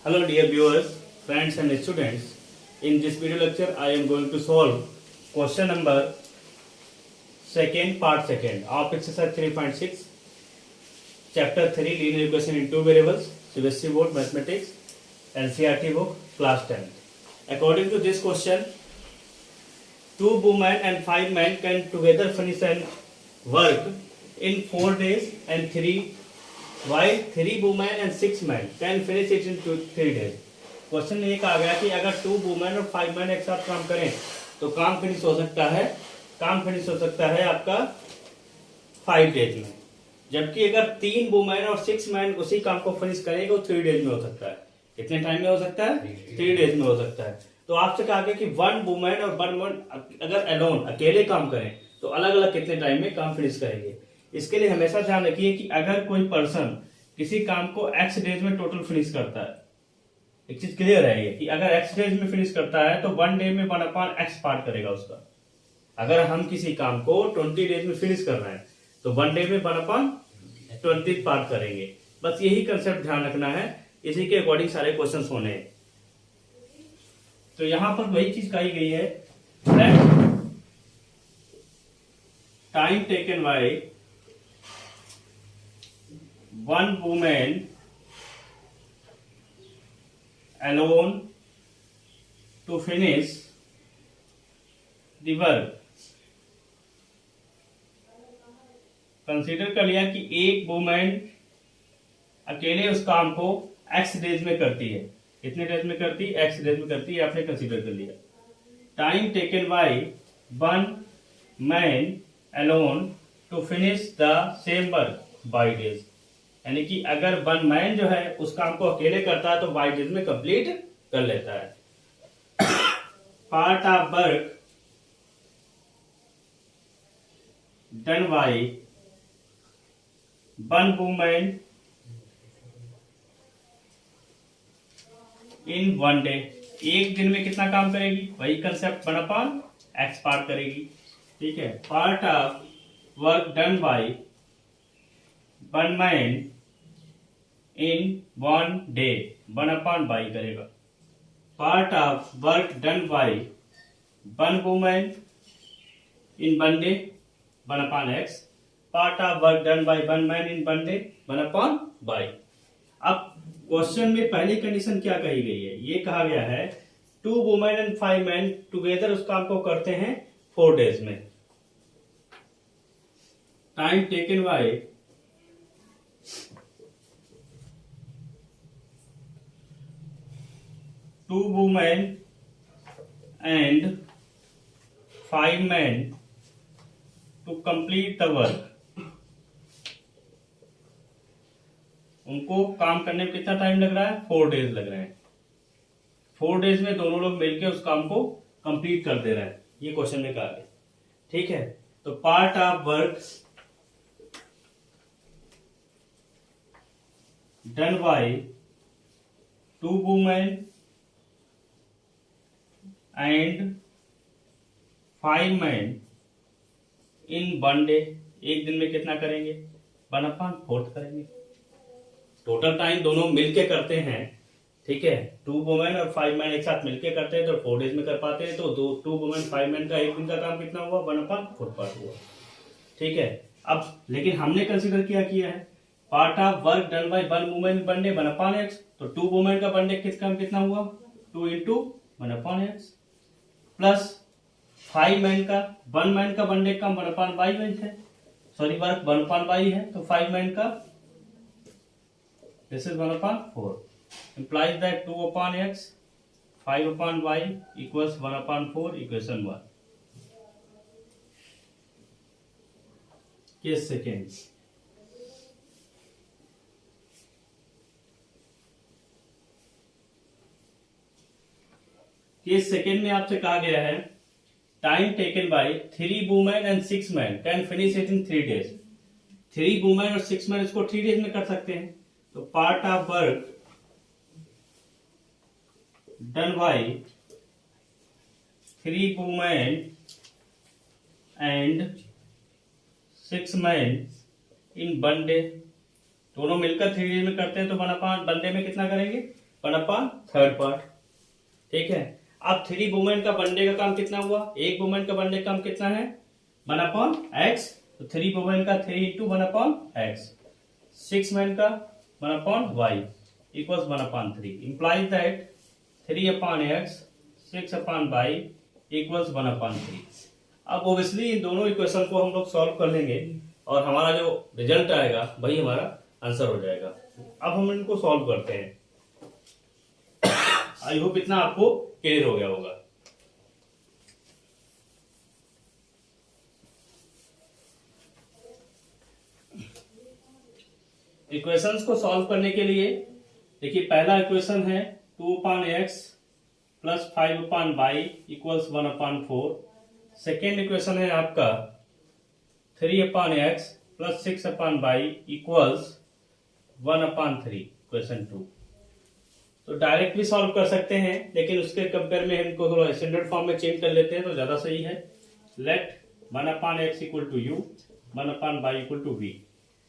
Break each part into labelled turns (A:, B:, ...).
A: Hello dear viewers, friends and students. In this video lecture I am going to solve question number second part second of exercise 3.6 chapter 3 linear equation in two variables CBSE board mathematics NCERT book class 10. According to this question, two women and 5 men can together finish an work in 4 days and 3 while 3 women and 6 men can finish it in 3 days. Question ये कहा गया कि अगर 2 women और 5 man एक साथ काम करें तो काम फिनिश हो सकता है आपका 5 डेज में, जबकि अगर 3 वुमेन और 6 मैन उसी काम को फिनिश करेंगे वो 3 डेज में हो सकता है. कितने टाइम में हो सकता है? 3 डेज में हो सकता है. तो आपसे कहा गया कि 1 वुमेन और 1 मैन अगर अलोन अकेले काम करें तो अलग अलग कितने टाइम में काम फिनिश करेंगे. इसके लिए हमेशा ध्यान रखिए कि अगर कोई पर्सन किसी काम को x डेज में टोटल फिनिश करता है, एक चीज क्लियर है ये कि अगर x डेज में फिनिश करता है तो 1 डे में 1/x पार्ट करेगा उसका. अगर हम किसी काम को 20 डेज में फिनिश कर रहे हैं तो 1 डे में 1/20 पार्ट करेंगे. बस यही कंसेप्ट ध्यान रखना है, इसी के अकॉर्डिंग सारे क्वेश्चन होने हैं. तो यहां पर वही चीज कही गई है, time taken bye 1 woman alone to finish the work. Consider कर लिया कि एक वुमेन अकेले उस काम को x डेज में करती है. कितने डेज में करती है? x डेज में करती है. आपने कंसीडर कर लिया. Time taken bye 1 man alone to finish the same work by days. यानी कि अगर 1 मैन जो है उस काम को अकेले करता है तो 5 डेज में कंप्लीट कर लेता है. Part of work done by 1 women in 1 day. एक दिन में कितना काम करेगी? वही कंसेप्ट 1/x पार्ट करेगी. ठीक है. Part of work done by 1 man in 1 day 1/y करेगा. Part of work done by 1 women in 1 day 1/x. Part of work done by 1 man in 1 day 1/y. अब क्वेश्चन में पहली condition क्या कही गई है? ये कहा गया है 2 वुमेन एंड 5 मैन टुगेदर उस काम को करते हैं 4 डेज में. Time taken bye 2 women and 5 men to complete the work. उनको काम करने में कितना टाइम लग रहा है? 4 डेज लग रहे हैं. 4 डेज में दोनों लोग मिलकर उस काम को कंप्लीट कर दे रहे हैं. ये क्वेश्चन में कहा गया. ठीक है. तो part of work done by 2 women and 5 man in 1 day. एक दिन में कितना करेंगे? 1/4 करेंगे. टोटल टाइम दोनों मिलके करते हैं. ठीक है. 2 वुमेन और 5 मैन एक साथ मिलके करते हैं तो 4 डेज में कर पाते हैं. तो 2 वुमेन 5 मैन का एक दिन का काम कितना हुआ? 1/4 पार्ट हुआ. ठीक है. अब लेकिन हमने कंसीडर किया है part of work done by 1 women 1 day 1/x. तो 2 वुमेन का 1 डे कितना हुआ? 2 into 1/x प्लस 5 मैन का 1 मैन का 1 डे का 1/y है. सॉरी, वर्क 1/y है तो 5 मैन का this is 1/4. implies that 2/x 5/y equals 1/4 equation 1. Case second. Case second में आपसे कहा गया है time taken bye 3 women and 6 man can finish it in 3 days. 3 women और 6 मैन इसको 3 डेज में कर सकते हैं. तो part of work done by 3 women and 6 man in 1 day. दोनों मिलकर 3 डेज में करते हैं तो 1/1 डे में कितना करेंगे? One upon third part. ठीक है, अब 3 वुमेन का वन डे का काम कितना हुआ, एक वुमेन का वन डे का काम कितना है, वन अपॉन एक्स। तो 3 वुमेन का 3 into one upon X, 6 man का one upon Y equals one upon 3, implies that 3 upon X 6 upon Y equals one upon 3। अब ओबियसली इन दोनों इक्वेशन को हम लोग सॉल्व कर लेंगे और हमारा जो रिजल्ट आएगा वही हमारा आंसर हो जाएगा। अब हम इनको सॉल्व करते हैं। आई होप इतना आपको क्लियर हो गया होगा। इक्वेशंस को सॉल्व करने के लिए देखिए, पहला इक्वेशन है 2 upon x plus 5 upon Y equals 1 upon 4। Second equation है आपका 3 upon x plus 6 upon Y equals 1 upon 3, equation 2। तो डायरेक्ट भी सॉल्व कर सकते हैं, लेकिन उसके कंपेयर में इनको थोड़ा स्टैंडर्ड फॉर्म में चेंज कर लेते हैं तो ज्यादा सही है। Let 1 upon x equal to u, 1 upon y equal to v,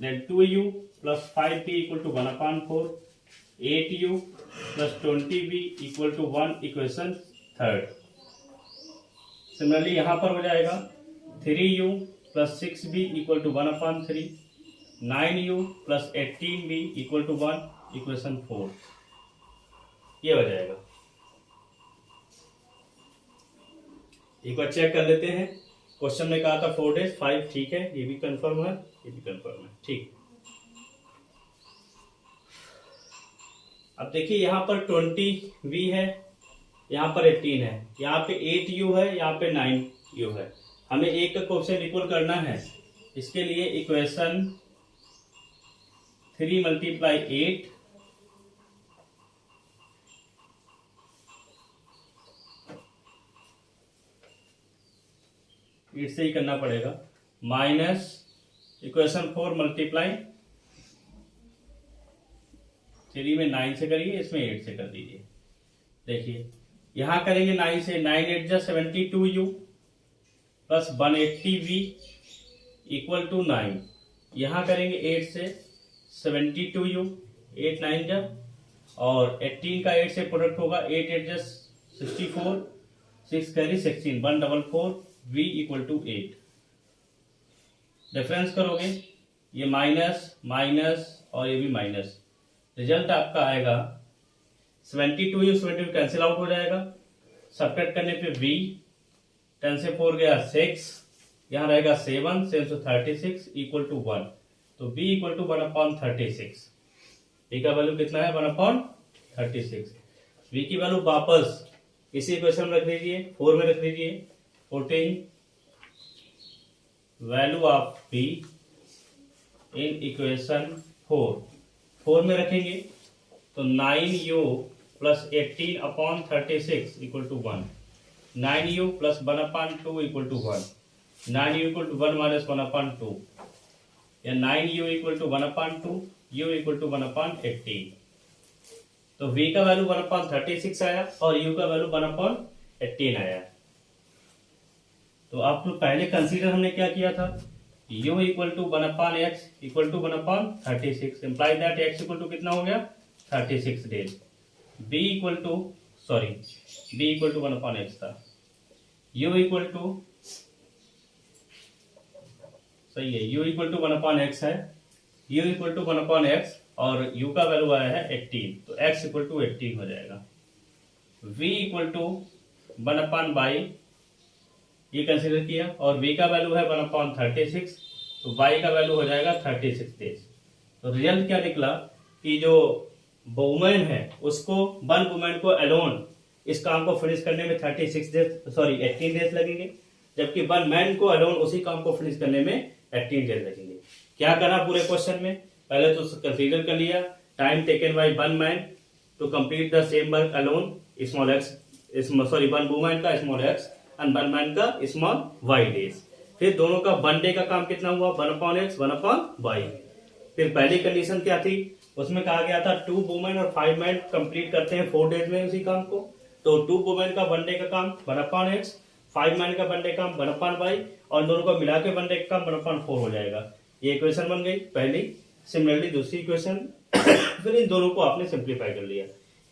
A: then 2u plus 5v equal to 1 upon 4, 8u plus 20v equal to 1, equation third. Similarly यहां पर हो जाएगा 3u plus 6v equal to 1 upon 3, 9u plus 18v equal to 1, equation 4। ये हो जाएगा। एक बार check कर लेते हैं। क्वेश्चन में कहा था 4 days 5, ठीक है, ये भी कंफर्म है, ये भी कंफर्म है, ठीक। अब देखिए यहाँ पर 20v है, यहाँ पर 18 है, यहाँ पे 8u है, यहाँ पे 9u है। हमें एक का क्वेश्चन इक्वल करना है, इसके लिए इक्वेशन 3 मल्टीप्लाई 8 से ही करना पड़ेगा, माइनस इक्वेशन 4 मल्टीप्लाई 3 में 9 से करिए, इसमें 8 से कर दीजिए। देखिए यहां करेंगे 9 से, 9 8 जा 72u plus 180v equal to 9। यहां करेंगे 8 से 72u, 8 9 जा, और 18 का 8 से प्रोडक्ट होगा, 8 8 जा 64, 6 carry 16, 144 v equal to 8। Difference करोगे, ये माइनस माइनस और ये भी माइनस, रिजल्ट आपका आएगा 72u 72 कैंसिल आउट हो जाएगा। सब्ट्रैक्ट करने पे v, 10 से 4 गया 6, यहाँ रहेगा 7, 7 से 36 इक्वल टू 1। तो v equal to 1 upon 36। v का वैल्यू कितना है, 1 अपॉन 36। v की वैल्यू वापस इसी इक्वेशन में रख दीजिए, 4 में रख दीजिए, 14 value of v in equation 4 में रखेंगे तो 9u plus 18 upon 36 equal to 1, 9u plus 1 upon 2 equal to 1, 9u equal to 1 minus 1 upon 2, या 9u equal to 1 upon 2, u equal to 1 upon 18। तो v का वैल्यू 1 अपॉन 36 आया और u का value 1 upon 18 आया। तो आप लोग पहले कंसीडर हमने क्या किया था, u equal to 1 upon x equal to 1 upon 36, imply that x equal to कितना हो गया 36 days. b equal to b equal to 1 upon x था, u इक्वल टू सही है, u equal to 1 upon x है, u equal to 1 upon x और u का value आया है 18, तो x इक्वल टू 18 हो जाएगा। v equal to 1 upon by ये कंसिडर किया और v का वैल्यू है 1 अपॉन 36, तो y का वैल्यू हो जाएगा 36 डेज। तो रिजल्ट क्या निकला कि जो वुमेन है उसको, वन वुमेन को अलोन इस काम को फिनिश करने में 18 डेज लगेंगे, जबकि वन मैन को अलोन उसी काम को फिनिश करने में 18 डेज लगेंगे। क्या करा पूरे क्वेश्चन में, पहले तो कंसीडर कर लिया time taken by one man to complete the same work alone, small X, one women का small X and one man का स्मॉल वाई डेज। फिर दोनों का वन डे का काम कितना हुआ, 1 अपॉन एक्स 1 अपॉन वाई। फिर पहली कंडीशन क्या थी, उसमें कहा गया था 2 वुमेन और 5 मैन कंप्लीट करते हैं 4 डेज में उसी काम को, तो 2 वुमेन का वन डे का काम 1 अपॉन एक्स, 5 मैन का वन डे काम 1 अपॉन वाई, और दोनों को मिला के वन डे का काम 1 अपॉन 4 हो जाएगा। ये इक्वेशन बन गई पहली। सिमिलरली दूसरी इक्वेशन फिर इन दोनों को आपने सिंप्लीफाई कर लिया,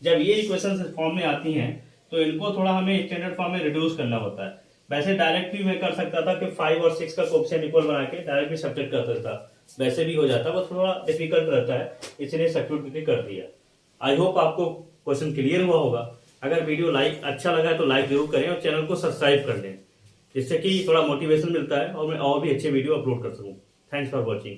A: जब ये इक्वेशन फॉर्म में आती हैं तो इनको थोड़ा हमें स्टैंडर्ड फॉर्म में रिड्यूस करना होता है। वैसे डायरेक्ट भी मैं कर सकता था कि 5 और 6 का कोएफिशिएंट इक्वल बना के डायरेक्ट भी सब्ट्रैक्ट कर सकता, वैसे भी हो जाता, वो थोड़ा डिफिकल्ट रहता है, इसलिए सब्स्टिट्यूट करके कर दिया। आई होप आपको क्वेश्चन क्लियर हुआ होगा। अगर वीडियो अच्छा लगा है तो लाइक जरूर करें और चैनल को सब्सक्राइब कर लें, जिससे कि थोड़ा मोटिवेशन मिलता है और मैं और भी अच्छे वीडियो अपलोड कर सकूं। Thanks for watching.